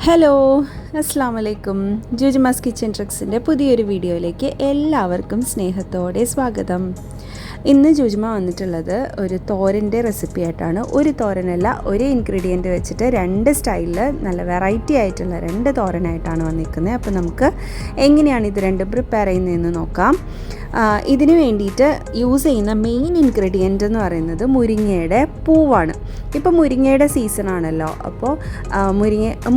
Hello, അസ്സാം വലൈക്കും. ജുജ്മാസ് kitchen ട്രിക്സിൻ്റെ പുതിയൊരു വീഡിയോയിലേക്ക് എല്ലാവർക്കും സ്നേഹത്തോടെ സ്വാഗതം. ഇന്ന് ജുജ്മ വന്നിട്ടുള്ളത് ഒരു തോരൻ്റെ റെസിപ്പി ആയിട്ടാണ്. ഒരു തോരനല്ല, ഒരു ഇൻഗ്രീഡിയൻറ്റ് വെച്ചിട്ട് രണ്ട് സ്റ്റൈലിൽ നല്ല വെറൈറ്റി ആയിട്ടുള്ള രണ്ട് തോരനായിട്ടാണ് വന്നിരിക്കുന്നത്. അപ്പോൾ നമുക്ക് എങ്ങനെയാണ് ഇത് രണ്ടും പ്രിപ്പയർ ചെയ്യുന്നതെന്ന് നോക്കാം. ഇതിന് വേണ്ടിയിട്ട് യൂസ് ചെയ്യുന്ന മെയിൻ ഇൻഗ്രീഡിയൻ്റ് എന്ന് പറയുന്നത് മുരിങ്ങയുടെ പൂവാണ്. ഇപ്പോൾ മുരിങ്ങയുടെ സീസണാണല്ലോ, അപ്പോൾ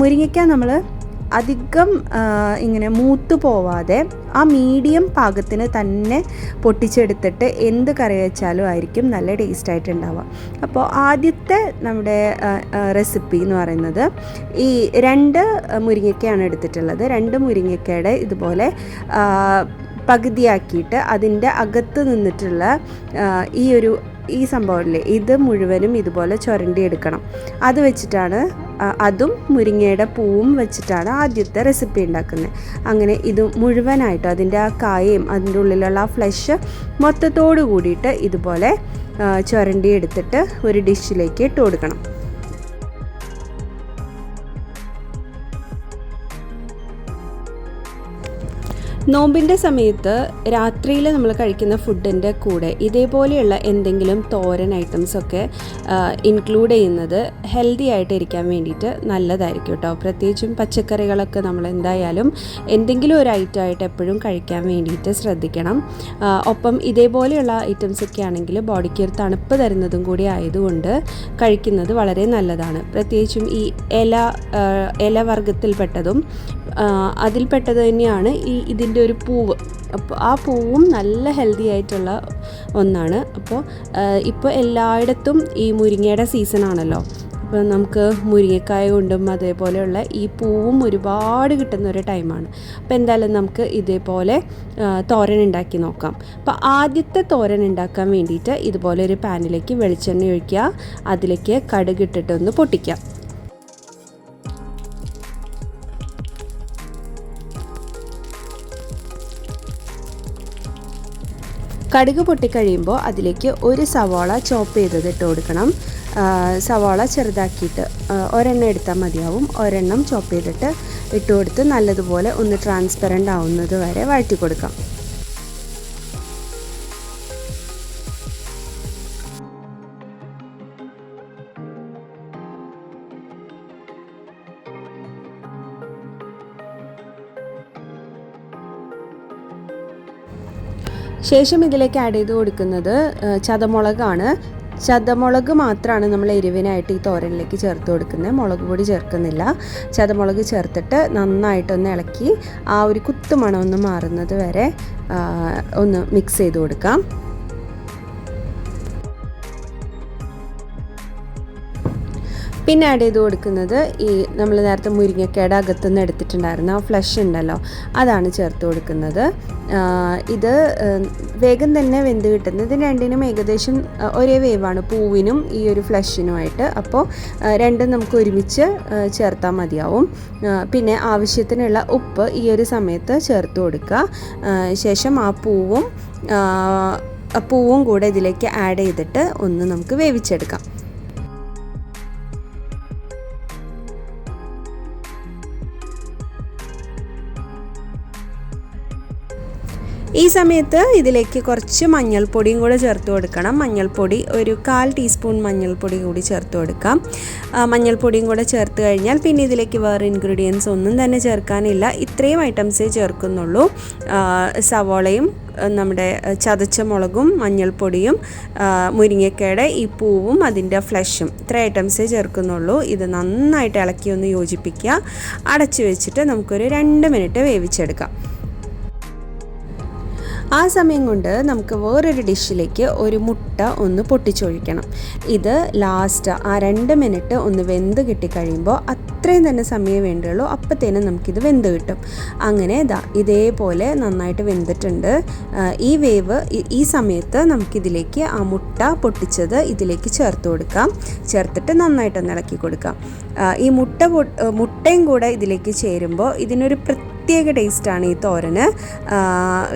മുരിങ്ങയ്ക്ക നമ്മൾ അധികം ഇങ്ങനെ മൂത്ത് പോവാതെ ആ മീഡിയം പാകത്തിന് തന്നെ പൊട്ടിച്ചെടുത്തിട്ട് എന്ത് കറി വെച്ചാലും ആയിരിക്കും നല്ല ടേസ്റ്റായിട്ട് ഉണ്ടാവുക. അപ്പോൾ ആദ്യത്തെ നമ്മുടെ റെസിപ്പി എന്ന് പറയുന്നത് ഈ രണ്ട് മുരിങ്ങയ്ക്കയാണ് എടുത്തിട്ടുള്ളത്. രണ്ട് മുരിങ്ങയ്ക്കയുടെ ഇതുപോലെ പകുതിയാക്കിയിട്ട് അതിൻ്റെ അകത്ത് നിന്നിട്ടുള്ള ഈ സംഭവമില്ലേ, ഇത് മുഴുവനും ഇതുപോലെ ചുരണ്ടിയെടുക്കണം. അത് വെച്ചിട്ടാണ്, അതും മുരിങ്ങയുടെ പൂവും വെച്ചിട്ടാണ് ആദ്യത്തെ റെസിപ്പി ഉണ്ടാക്കുന്നത്. അങ്ങനെ ഇത് മുഴുവനായിട്ടും അതിൻ്റെ ആ കായയും അതിൻ്റെ ഉള്ളിലുള്ള ആ ഫ്ലഷ് മൊത്തത്തോടു കൂടിയിട്ട് ഇതുപോലെ ചുരണ്ടിയെടുത്തിട്ട് ഒരു ഡിഷിലേക്ക് ഇട്ട് കൊടുക്കണം. നോമ്പിൻ്റെ സമയത്ത് രാത്രിയിൽ നമ്മൾ കഴിക്കുന്ന ഫുഡിൻ്റെ കൂടെ ഇതേപോലെയുള്ള എന്തെങ്കിലും തോരൻ ഐറ്റംസൊക്കെ ഇൻക്ലൂഡ് ചെയ്യുന്നത് ഹെൽത്തി ആയിട്ട് ഇരിക്കാൻ വേണ്ടിയിട്ട് നല്ലതായിരിക്കും കേട്ടോ. പ്രത്യേകിച്ചും പച്ചക്കറികളൊക്കെ നമ്മൾ എന്തായാലും എന്തെങ്കിലും ഒരു ഐറ്റമായിട്ട് എപ്പോഴും കഴിക്കാൻ വേണ്ടിയിട്ട് ശ്രദ്ധിക്കണം. ഒപ്പം ഇതേപോലെയുള്ള ഐറ്റംസൊക്കെ ആണെങ്കിൽ ബോഡിക്ക് ഒരു തണുപ്പ് തരുന്നതും കൂടി ആയതുകൊണ്ട് കഴിക്കുന്നത് വളരെ നല്ലതാണ്. പ്രത്യേകിച്ചും ഈ ഇലവർഗത്തിൽപ്പെട്ടതും അതിൽപ്പെട്ടത് തന്നെയാണ് ഇതിൻ്റെ ഒരു പൂവ്. അപ്പോൾ ആ പൂവും നല്ല ഹെൽത്തി ആയിട്ടുള്ള ഒന്നാണ്. ഇപ്പോൾ എല്ലായിടത്തും ഈ മുരിങ്ങയുടെ സീസണാണല്ലോ. അപ്പോൾ നമുക്ക് മുരിങ്ങക്കായ കൊണ്ടും അതേപോലെയുള്ള ഈ പൂവും ഒരുപാട് കിട്ടുന്ന ഒരു ടൈമാണ്. അപ്പോൾ എന്തായാലും നമുക്ക് ഇതേപോലെ തോരൻ ഉണ്ടാക്കി നോക്കാം. അപ്പോൾ ആദ്യത്തെ തോരൻ ഉണ്ടാക്കാൻ വേണ്ടിയിട്ട് ഇതുപോലെ ഒരു പാനിലേക്ക് വെളിച്ചെണ്ണ ഒഴിക്കുക. അതിലേക്ക് കടുക് ഇട്ടിട്ടൊന്ന് പൊട്ടിക്കുക. കടുക് പൊട്ടിക്കഴിയുമ്പോൾ അതിലേക്ക് ഒരു സവാള ചോപ്പ് ചെയ്തത് ഇട്ട് കൊടുക്കണം. സവാള ചെറുതാക്കിയിട്ട് ഒരെണ്ണം എടുത്താൽ മതിയാവും. ഒരെണ്ണം ചോപ്പ് ചെയ്തിട്ട് ഇട്ട് കൊടുത്ത് നല്ലതുപോലെ ഒന്ന് ട്രാൻസ്പെറൻ്റ് ആവുന്നത് വരെ വഴറ്റി കൊടുക്കാം. ശേഷം ഇതിലേക്ക് ആഡ് ചെയ്ത് കൊടുക്കുന്നത് ചതമുളകാണ്. ചതമുളക് മാത്രമാണ് നമ്മൾ എരിവിനായിട്ട് ഈ തോരനിലേക്ക് ചേർത്ത് കൊടുക്കുന്നത്. മുളക് പൊടി ചേർക്കുന്നില്ല. ചതമുളക് ചേർത്തിട്ട് നന്നായിട്ടൊന്ന് ഇളക്കി ആ ഒരു കുത്തുമണം ഒന്ന് മാറുന്നത് വരെ ഒന്ന് മിക്സ് ചെയ്ത് കൊടുക്കാം. പിന്നെ ആഡ് ചെയ്ത് കൊടുക്കുന്നത് ഈ നമ്മൾ നേരത്തെ മുരിങ്ങക്കയുടെ അകത്തുനിന്ന് എടുത്തിട്ടുണ്ടായിരുന്ന ആ ഫ്ലഷ് ഉണ്ടല്ലോ, അതാണ് ചേർത്ത് കൊടുക്കുന്നത്. ഇത് വേഗം തന്നെ വെന്ത് കിട്ടുന്നത്. ഇതിന് രണ്ടിനും ഏകദേശം ഒരേ വേവാണ്, പൂവിനും ഈ ഒരു ഫ്ലഷിനുമായിട്ട്. അപ്പോൾ രണ്ടും നമുക്ക് ഒരുമിച്ച് ചേർത്താൽ മതിയാവും. പിന്നെ ആവശ്യത്തിനുള്ള ഉപ്പ് ഈ ഒരു സമയത്ത് ചേർത്ത് കൊടുക്കുക. ശേഷം ആ പൂവും കൂടെ ഇതിലേക്ക് ആഡ് ചെയ്തിട്ട് ഒന്ന് നമുക്ക് വേവിച്ചെടുക്കാം. ഈ സമയത്ത് ഇതിലേക്ക് കുറച്ച് മഞ്ഞൾപ്പൊടിയും കൂടെ ചേർത്ത് കൊടുക്കണം. മഞ്ഞൾപ്പൊടി ഒരു 1/4 ടീസ്പൂൺ മഞ്ഞൾപ്പൊടി കൂടി ചേർത്ത് കൊടുക്കാം. മഞ്ഞൾപ്പൊടിയും കൂടെ ചേർത്ത് കഴിഞ്ഞാൽ പിന്നെ ഇതിലേക്ക് വേറെ ഇൻഗ്രീഡിയൻസ് ഒന്നും തന്നെ ചേർക്കാനില്ല. ഇത്രയും ഐറ്റംസേ ചേർക്കുന്നുള്ളൂ. സവോളയും നമ്മുടെ ചതച്ച മുളകും മഞ്ഞൾപ്പൊടിയും മുരിങ്ങക്കയുടെ ഈ പൂവും അതിൻ്റെ ഫ്ലഷും, ഇത്ര ഐറ്റംസേ ചേർക്കുന്നുള്ളൂ. ഇത് നന്നായിട്ട് ഇളക്കി ഒന്ന് യോജിപ്പിക്കുക. അടച്ചു വെച്ചിട്ട് നമുക്കൊരു 2 മിനിറ്റ് വേവിച്ചെടുക്കാം. ആ സമയം കൊണ്ട് നമുക്ക് വേറൊരു ഡിഷിലേക്ക് ഒരു മുട്ട ഒന്ന് പൊട്ടിച്ചൊഴിക്കണം. ഇത് ലാസ്റ്റ് ആ 2 മിനിറ്റ് ഒന്ന് വെന്ത് കിട്ടിക്കഴിയുമ്പോൾ അത്രയും തന്നെ സമയം വേണ്ടുള്ളൂ. അപ്പോഴത്തേനും നമുക്കിത് വെന്ത് കിട്ടും. അങ്ങനെ ഇതേപോലെ നന്നായിട്ട് വെന്തിട്ടുണ്ട്. ഈ വേവ് ഈ സമയത്ത് നമുക്കിതിലേക്ക് ആ മുട്ട പൊട്ടിച്ചത് ഇതിലേക്ക് ചേർത്ത് കൊടുക്കാം. ചേർത്തിട്ട് നന്നായിട്ടൊന്ന് ഇളക്കി കൊടുക്കാം. ഈ മുട്ടയും കൂടെ ഇതിലേക്ക് ചേരുമ്പോൾ ഇതിനൊരു പ്രത്യേക ടേസ്റ്റാണ് ഈ തോരന്.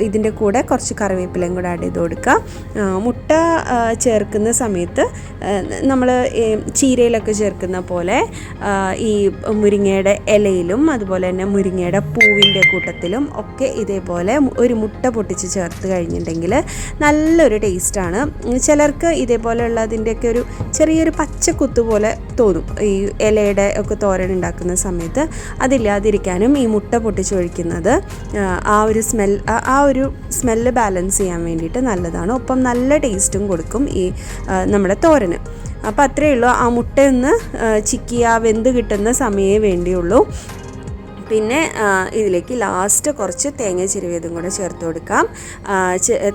ഇതിൻ്റെ കൂടെ കുറച്ച് കറിവേപ്പിലയും കൂടെ ആഡ് ചെയ്ത് കൊടുക്കുക. മുട്ട ചേർക്കുന്ന സമയത്ത് നമ്മൾ ചീരയിലൊക്കെ ചേർക്കുന്ന പോലെ ഈ മുരിങ്ങയുടെ ഇലയിലും അതുപോലെ തന്നെ മുരിങ്ങയുടെ പൂവിൻ്റെ കൂട്ടത്തിലും ഒക്കെ ഇതേപോലെ ഒരു മുട്ട പൊട്ടിച്ച് ചേർത്ത് കഴിഞ്ഞിട്ടുണ്ടെങ്കിൽ നല്ലൊരു ടേസ്റ്റാണ്. ചിലർക്ക് ഇതേപോലെയുള്ളതിൻ്റെയൊക്കെ ഒരു ചെറിയൊരു പച്ചക്കുത്ത് പോലെ തോന്നും ഈ ഇലയുടെ ഒക്കെ തോരൻ ഉണ്ടാക്കുന്ന സമയത്ത്. അതില്ലാതിരിക്കാനും ഈ മുട്ട പൊട്ടിച്ചൊഴിക്കുന്നത് ആ ഒരു സ്മെല്ല് ബാലൻസ് ചെയ്യാൻ വേണ്ടിയിട്ട് നല്ലതാണ്. ഒപ്പം നല്ല ടേസ്റ്റും കൊടുക്കും ഈ നമ്മുടെ തോരന്. അപ്പോൾ അത്രയേ ഉള്ളൂ. ആ മുട്ടയൊന്ന് ചിക്കി ആ വെന്ത് കിട്ടുന്ന സമയമേ വേണ്ടിയുള്ളൂ. പിന്നെ ഇതിലേക്ക് ലാസ്റ്റ് കുറച്ച് തേങ്ങ ചിരവിയതും കൂടെ ചേർത്ത് കൊടുക്കാം.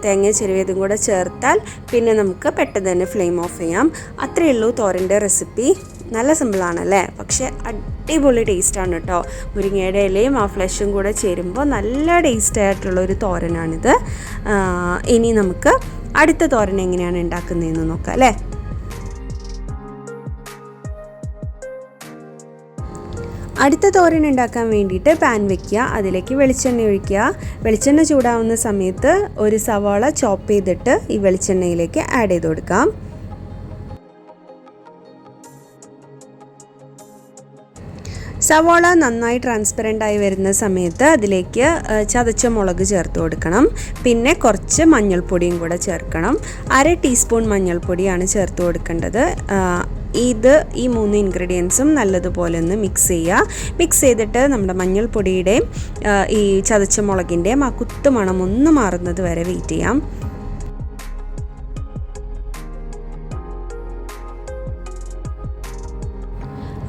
തേങ്ങ ചിരവിയതും കൂടെ ചേർത്താൽ പിന്നെ നമുക്ക് പെട്ടെന്ന് തന്നെ ഫ്ലെയിം ഓഫ് ചെയ്യാം. അത്രയേ ഉള്ളൂ തോരൻ്റെ റെസിപ്പി. നല്ല സിമ്പിളാണല്ലേ, പക്ഷേ അടിപൊളി ടേസ്റ്റാണ് കേട്ടോ. മുരിങ്ങയുടെ ഇലയും ആ ഫ്ലഷും കൂടെ ചേരുമ്പോൾ നല്ല ടേസ്റ്റായിട്ടുള്ളൊരു തോരനാണിത്. ഇനി നമുക്ക് അടുത്ത തോരൻ എങ്ങനെയാണ് ഉണ്ടാക്കുന്നതെന്ന് നോക്കാം അല്ലേ. അടുത്ത തോരൻ ഉണ്ടാക്കാൻ വേണ്ടിയിട്ട് പാൻ വയ്ക്കുക. അതിലേക്ക് വെളിച്ചെണ്ണ ഒഴിക്കുക. വെളിച്ചെണ്ണ ചൂടാവുന്ന സമയത്ത് ഒരു സവാള ചോപ്പ് ചെയ്തിട്ട് ഈ വെളിച്ചെണ്ണയിലേക്ക് ആഡ് ചെയ്ത് കൊടുക്കാം. സവാള നന്നായി ട്രാൻസ്പെറൻ്റ് ആയി വരുന്ന സമയത്ത് അതിലേക്ക് ചതച്ച മുളക് ചേർത്ത് കൊടുക്കണം. പിന്നെ കുറച്ച് മഞ്ഞൾപ്പൊടിയും കൂടെ ചേർക്കണം. 1/2 ടീസ്പൂൺ മഞ്ഞൾപ്പൊടിയാണ് ചേർത്ത് കൊടുക്കേണ്ടത്. ഈ 3 ഇൻഗ്രീഡിയൻസും നല്ലതുപോലെ ഒന്ന് മിക്സ് ചെയ്യുക. മിക്സ് ചെയ്തിട്ട് നമ്മുടെ മഞ്ഞൾപ്പൊടിയുടെയും ഈ ചതച്ച മുളകിൻ്റെയും ആ കുത്തുമണം ഒന്ന് മാറുന്നത് വരെ വെയിറ്റ് ചെയ്യാം.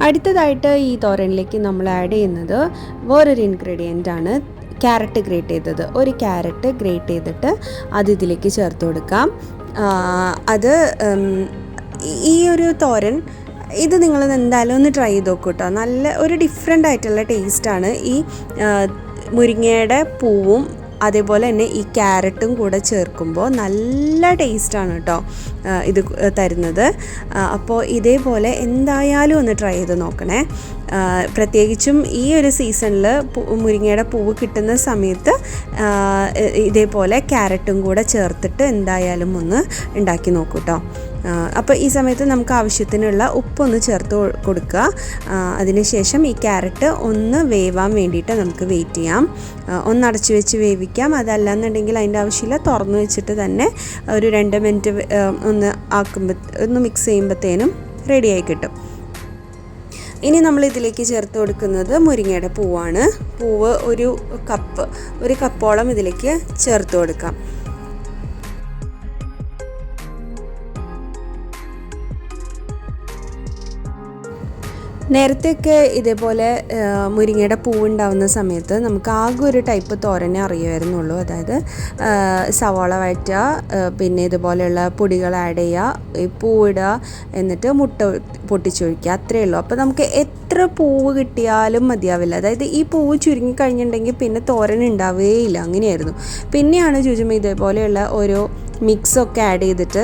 അടുത്തതായിട്ട് ഈ തോരനിലേക്ക് നമ്മൾ ആഡ് ചെയ്യുന്നത് വേറൊരു ഇൻഗ്രീഡിയൻ്റ് ആണ്, ക്യാരറ്റ് ഗ്രേറ്റ് ചെയ്തത്. ഒരു ക്യാരറ്റ് ഗ്രേറ്റ് ചെയ്തിട്ട് അത് ഇതിലേക്ക് ചേർത്ത് കൊടുക്കാം. ഈ ഒരു തോരൻ ഇത് നിങ്ങൾ എന്തായാലും ഒന്ന് ട്രൈ ചെയ്ത് നോക്കൂ കേട്ടോ. നല്ല ഒരു ഡിഫറെൻ്റ് ആയിട്ടുള്ള ടേസ്റ്റാണ് ഈ മുരിങ്ങയുടെ പൂവും അതേപോലെ തന്നെ ഈ ക്യാരറ്റും കൂടെ ചേർക്കുമ്പോൾ നല്ല ടേസ്റ്റാണ് കേട്ടോ ഇത് തരുന്നത്. അപ്പോൾ ഇതേപോലെ എന്തായാലും ഒന്ന് ട്രൈ ചെയ്ത് നോക്കണേ. പ്രത്യേകിച്ചും ഈ ഒരു സീസണിൽ മുരിങ്ങയുടെ പൂവ് കിട്ടുന്ന സമയത്ത് ഇതേപോലെ ക്യാരറ്റും കൂടെ ചേർത്തിട്ട് എന്തായാലും ഒന്ന് ഉണ്ടാക്കി നോക്കൂ കേട്ടോ. അപ്പോൾ ഈ സമയത്ത് നമുക്ക് ആവശ്യത്തിനുള്ള ഉപ്പൊന്ന് ചേർത്ത് കൊടുക്കുക. അതിനുശേഷം ഈ ക്യാരറ്റ് ഒന്ന് വേവാൻ വേണ്ടിയിട്ട് നമുക്ക് വെയിറ്റ് ചെയ്യാം. ഒന്ന് അടച്ചു വെച്ച് വേവിക്കാം. അതല്ലാന്നുണ്ടെങ്കിൽ അതിൻ്റെ ആവശ്യമില്ല, തുറന്നു വെച്ചിട്ട് തന്നെ ഒരു 2 മിനിറ്റ് ഒന്ന് മിക്സ് ചെയ്യുമ്പോഴത്തേനും റെഡിയായി കിട്ടും. ഇനി നമ്മൾ ഇതിലേക്ക് ചേർത്ത് കൊടുക്കുന്നത് മുരിങ്ങയുടെ പൂവാണ്. പൂവ് ഒരു കപ്പോളം ഇതിലേക്ക് ചേർത്ത് കൊടുക്കാം. നേരത്തെയൊക്കെ ഇതേപോലെ മുരിങ്ങയുടെ പൂവുണ്ടാവുന്ന സമയത്ത് നമുക്ക് ആകെ ഒരു ടൈപ്പ് തോരനെ അറിയുമായിരുന്നുള്ളൂ. അതായത് സവാള വഴറ്റുക, പിന്നെ ഇതുപോലെയുള്ള പൊടികൾ ആഡ് ചെയ്യുക, ഈ പൂവിടുക, എന്നിട്ട് മുട്ട പൊട്ടിച്ചൊഴിക്കുക, അത്രയേ ഉള്ളൂ. അപ്പോൾ നമുക്ക് എത്ര പൂവ് കിട്ടിയാലും മതിയാവില്ല. അതായത് ഈ പൂവ് ചുരുങ്ങിക്കഴിഞ്ഞിട്ടുണ്ടെങ്കിൽ പിന്നെ തോരൻ ഉണ്ടാവുകയില്ല, അങ്ങനെയായിരുന്നു. പിന്നെയാണ് ജുജുമ ഇതേപോലെയുള്ള ഓരോ മിക്സൊക്കെ ആഡ് ചെയ്തിട്ട്,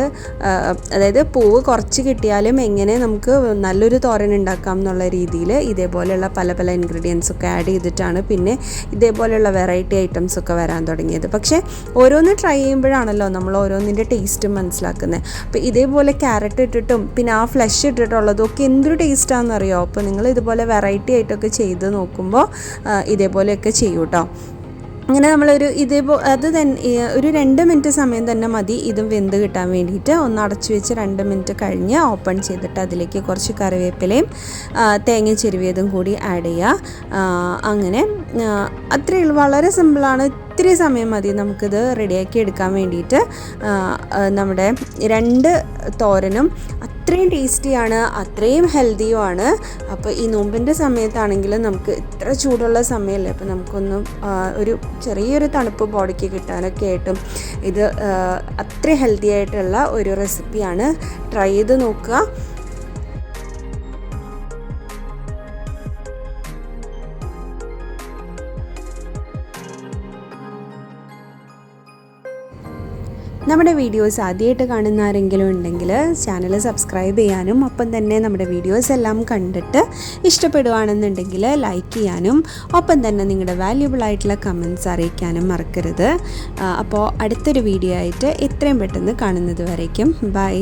അതായത് പൂവ് കുറച്ച് കിട്ടിയാലും എങ്ങനെ നമുക്ക് നല്ലൊരു തോരൻ ഉണ്ടാക്കാം എന്നുള്ള രീതിയിൽ ഇതേപോലെയുള്ള പല പല ഇൻഗ്രീഡിയൻസൊക്കെ ആഡ് ചെയ്തിട്ടാണ് പിന്നെ ഇതേപോലെയുള്ള വെറൈറ്റി ഐറ്റംസൊക്കെ വരാൻ തുടങ്ങിയത്. പക്ഷേ ഓരോന്ന് ട്രൈ ചെയ്യുമ്പോഴാണല്ലോ നമ്മൾ ഓരോന്നിൻ്റെ ടേസ്റ്റും മനസ്സിലാക്കുന്നത്. അപ്പോൾ ഇതേപോലെ ക്യാരറ്റ് ഇട്ടിട്ടും പിന്നെ ആ ഫ്ലഷ് ഇട്ടിട്ടുള്ളതും ഒക്കെ എന്തൊരു ടേസ്റ്റാണെന്നറിയോ. അപ്പോൾ നിങ്ങൾ ഇതുപോലെ വെറൈറ്റി ആയിട്ടൊക്കെ ചെയ്ത് നോക്കുമ്പോൾ ഇതേപോലെയൊക്കെ ചെയ്യൂ കേട്ടോ. അങ്ങനെ നമ്മളൊരു അത് തന്നെ ഒരു 2 മിനിറ്റ് സമയം തന്നെ മതി ഇതും വെന്ത് കിട്ടാൻ വേണ്ടിയിട്ട്. ഒന്ന് അടച്ചു വെച്ച് 2 മിനിറ്റ് കഴിഞ്ഞ് ഓപ്പൺ ചെയ്തിട്ട് അതിലേക്ക് കുറച്ച് കറിവേപ്പിലയും തേങ്ങ ചിരവിയതും കൂടി ആഡ് ചെയ്യുക. അങ്ങനെ അത്രയേ ഉള്ളൂ, വളരെ സിമ്പിളാണ്. ഇത്തിരി സമയം മതി നമുക്കിത് റെഡിയാക്കി എടുക്കാൻ വേണ്ടിയിട്ട്. നമ്മുടെ 2 തോരനും അത്രയും ടേസ്റ്റിയാണ്, അത്രയും ഹെൽത്തിയുമാണ്. അപ്പോൾ ഈ നോമ്പിൻ്റെ സമയത്താണെങ്കിൽ നമുക്ക് ഇത്ര ചൂടുള്ള സമയമല്ലേ, അപ്പോൾ നമുക്കൊന്നും ഒരു ചെറിയൊരു തണുപ്പ് ബോഡിക്ക് കിട്ടാനൊക്കെ ആയിട്ടും ഇത് അത്ര ഹെൽത്തി ആയിട്ടുള്ള ഒരു റെസിപ്പിയാണ്. ട്രൈ ചെയ്ത് നോക്കുക. നമ്മുടെ വീഡിയോസ് ആദ്യമായിട്ട് കാണുന്ന ആരെങ്കിലും ഉണ്ടെങ്കിൽ ചാനൽ സബ്സ്ക്രൈബ് ചെയ്യാനും ഒപ്പം തന്നെ നമ്മുടെ വീഡിയോസ് എല്ലാം കണ്ടിട്ട് ഇഷ്ടപ്പെടുകയാണെന്നുണ്ടെങ്കിൽ ലൈക്ക് ചെയ്യാനും ഒപ്പം തന്നെ നിങ്ങളുടെ വാല്യുബിൾ ആയിട്ടുള്ള കമൻറ്റ്സ് അറിയിക്കാനും മറക്കരുത്. അപ്പോൾ അടുത്തൊരു വീഡിയോ ആയിട്ട് എത്രയും പെട്ടെന്ന് കാണുന്നത് വരേക്കും ബൈ.